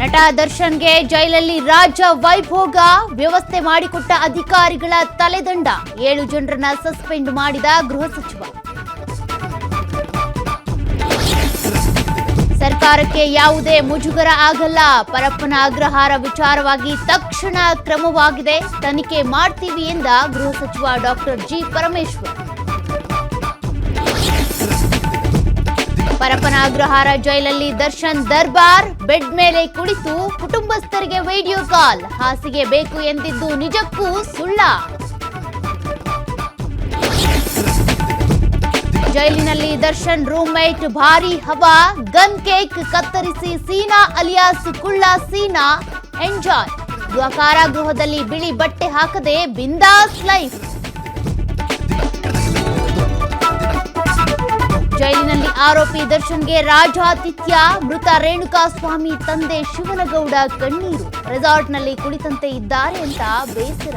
ನಟ ದರ್ಶನ್ಗೆ ಜೈಲಲ್ಲಿ ರಾಜ ವೈಭೋಗ, ವ್ಯವಸ್ಥೆ ಮಾಡಿಕೊಟ್ಟ ಅಧಿಕಾರಿಗಳ ತಲೆದಂಡ, 7 ಜನರನ್ನ ಸಸ್ಪೆಂಡ್ ಮಾಡಿದ ಗೃಹ ಸಚಿವ. ಸರ್ಕಾರಕ್ಕೆ ಯಾವುದೇ ಮುಜುಗರ ಆಗಲ್ಲ, ಪರಪ್ಪನ ಅಗ್ರಹಾರ ವಿಚಾರವಾಗಿ ತಕ್ಷಣ ಕ್ರಮವಾಗಿದೆ, ತನಿಖೆ ಮಾಡ್ತೀವಿ ಎಂದ ಗೃಹ ಸಚಿವ ಡಾಕ್ಟರ್ ಜಿ ಪರಮೇಶ್ವರ್. ಪರಪ್ಪನ ಅಗ್ರಹಾರ ಜೈಲಲ್ಲಿ ದರ್ಶನ್ ದರ್ಬಾರ್, ಬೆಡ್ ಮೇಲೆ ಕುಳಿತು ಕುಟುಂಬಸ್ಥರಿಗೆ ವಿಡಿಯೋ ಕಾಲ್, ಹಾಸಿಗೆ ಬೇಕು ಎಂದಿದ್ದು ನಿಜಕ್ಕೂ ಸುಳ್ಳ? ಜೈಲಿನಲ್ಲಿ ದರ್ಶನ್ ರೂಮ್ಮೇಟ್ ಭಾರಿ ಹವಾ, ಗನ್ ಕೇಕ್ ಕತ್ತರಿಸಿ ಸೀನಾ ಅಲಿಯಾಸ್ ಕುಳ್ಳ ಸೀನಾ ಎಂಜಾಯ್, ಕಾರಾಗೃಹದಲ್ಲಿ ಬಿಳಿ ಬಟ್ಟೆ ಹಾಕದೆ ಬಿಂದಾಸ್ ಲೈಫ್. ಜೈಲಿನಲ್ಲಿ ಆರೋಪಿ ದರ್ಶನ್ಗೆ ರಾಜಾತಿಥ್ಯ, ಮೃತ ರೇಣುಕಾಸ್ವಾಮಿ ತಂದೆ ಶಿವನಗೌಡ ಕಣ್ಣೀರು, ರೆಸಾರ್ಟ್ನಲ್ಲಿ ಕುಳಿತಂತೆ ಇದ್ದಾರೆ ಅಂತ ಬೇಸರ.